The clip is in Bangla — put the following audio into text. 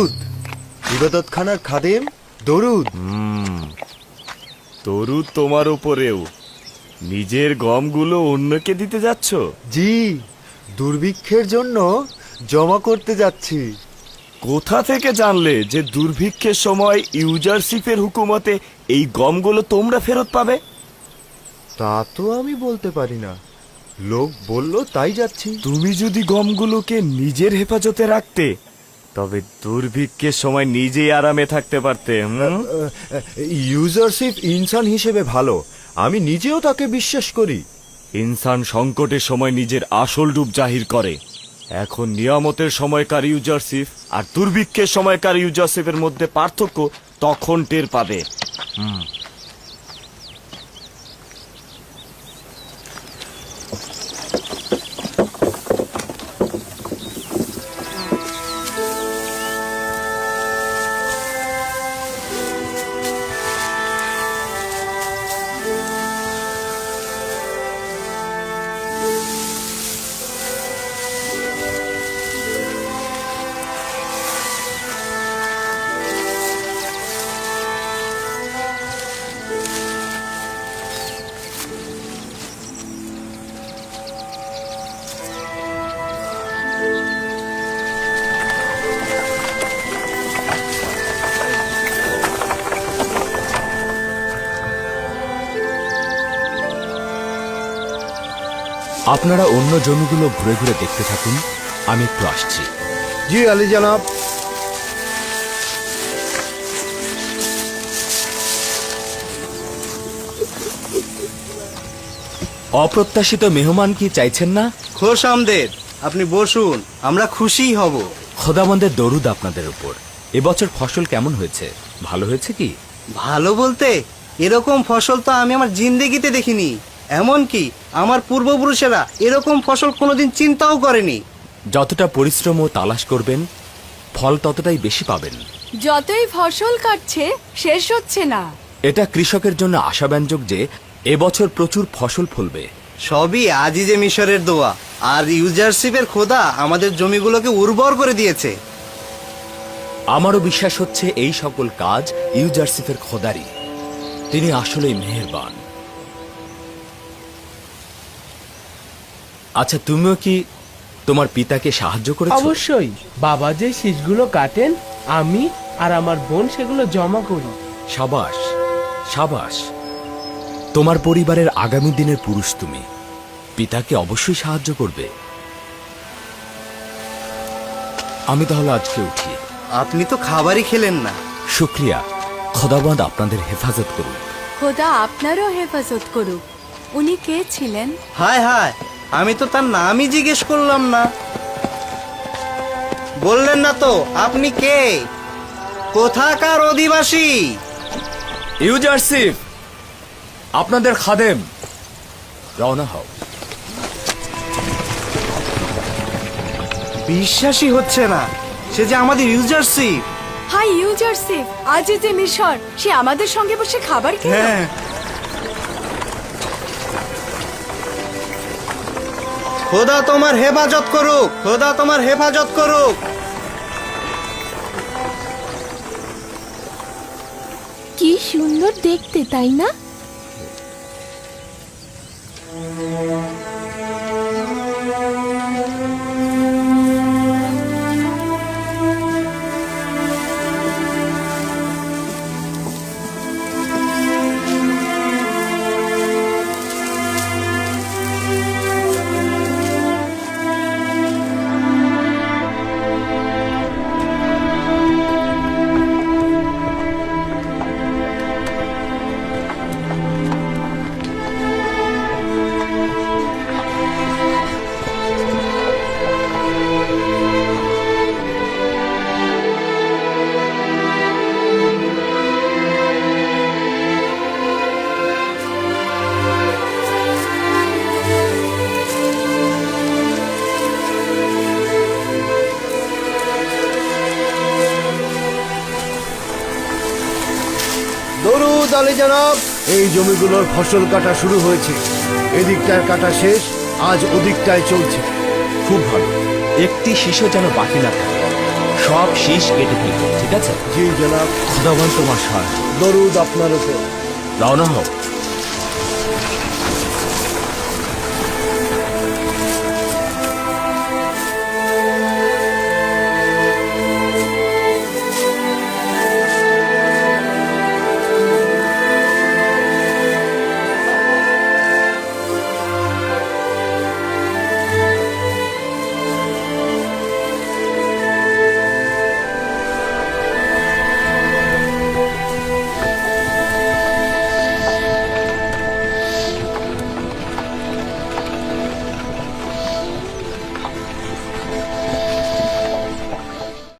দরুদ। ইবাদতখানার খাদেম দরুদ। দরুদ তোমার উপরেও। নিজের গমগুলো অন্যকে দিতে যাচ্ছ? জি, দুর্ভিক্ষের জন্য জমা করতে যাচ্ছি। কোথা থেকে জানলে যে দুর্ভিক্ষের সময় ইউজারশিপের হুকুমতে এই গমগুলো তোমরা ফেরত পাবে? তা তো আমি বলতে পারি না, লোক বলল তাই যাচ্ছি। তুমি যদি গমগুলোকে নিজের হেফাজতে রাখতে তবে দুর্ভিক্ষের সময় নিজেই আরামে থাকতে পারতে। ইউজারশিপ ইনসান হিসেবে ভালো, আমি নিজেও তাকে বিশ্বাস করি। ইনসান সংকটের সময় নিজের আসল রূপ জাহির করে। এখন নিয়ামতের সময়কার ইউজারশিপ আর দুর্ভিক্ষের সময়কার ইউজারশিপের মধ্যে পার্থক্য তখন টের পাবে। আপনারা অন্য জমিগুলো ঘুরে ঘুরে দেখতে থাকুন, আমি একটু আসছি। জি আলী জনাব। অপ্রত্যাশিত মেহমান কি চাইছেন না? খোশ আমদের, আপনি বসুন, আমরা খুশিই হব। খোদাবন্দের দরুদ আপনাদের উপর। এবছর ফসল কেমন হয়েছে? ভালো হয়েছে কি? ভালো বলতে এরকম ফসল তো আমি আমার জিন্দেগিতে দেখিনি। এমনকি আমার পূর্বপুরুষেরা এরকম ফসল কোনোদিন চিন্তাও করেনি। যতটা পরিশ্রম ও তালাশ করবেন, ফল ততটাই বেশি পাবেন। যতই ফসল কাটছে শেষ হচ্ছে না। এটা কৃষকের জন্য আশাব্যঞ্জক যে এবছর প্রচুর ফসল ফলবে। সবই আজিজে মিশরের দোয়া আর ইউজারশিপের খোদা আমাদের জমিগুলোকে উর্বর করে দিয়েছে। আমারও বিশ্বাস হচ্ছে এই সকল কাজ ইউজারশিপের খোদারই। তিনি আসলেই মেহেরবান। আচ্ছা, তুমিও কি তোমার পিতাকে সাহায্য করেছো? অবশ্যই। বাবা যে শীষগুলো কাটেন, আমি আর আমার বোন সেগুলো জমা করি। সাবাস, সাবাস। তোমার পরিবারের আগামী দিনের পুরুষ তুমি। পিতাকে অবশ্যই সাহায্য করবে। আমি তাহলে আজকে উঠি। আপনি তো খাবারই খেলেন না। শুক্রিয়া। খোদাবন্দ আপনাদের হেফাজত করুন। খোদা আপনারও হেফাজত করুক। উনি কে ছিলেন? হায় হায়, আমি তো তার নামই জিজ্ঞেস করলাম না। বললেন না তো আপনি কে, কোথাকার অধিবাসী? ইউজারশিপ, আপনাদের খাদেম। রওনা হও। বিশ্বাসই হচ্ছে না, সে যে আমাদের ইউজারশিপ। হাই ইউজারশিপ, আজিজে মিশর, সে আমাদের সঙ্গে বসে খাবার খেলো। হ্যাঁ, খোদা তোমার হেফাজত করুক, খোদা তোমার হেফাজত করুক। কি সুন্দর দেখতে, তাই না? দরুদ আলী জনাব। এই জমিগুলোর ফসল কাটা শুরু হয়েছে, এদিকটার কাটা শেষ, আজ ওদিকটায় চলছে। খুব ভালো। একটি শিশু যেন বাকি না থাকে। সব শীষ কেটে ফেলবে, ঠিক আছে? জি জনাব। খোদাবন্ত তোমার সাহায্য। দরুদ আপনার উপর। রওনা হও।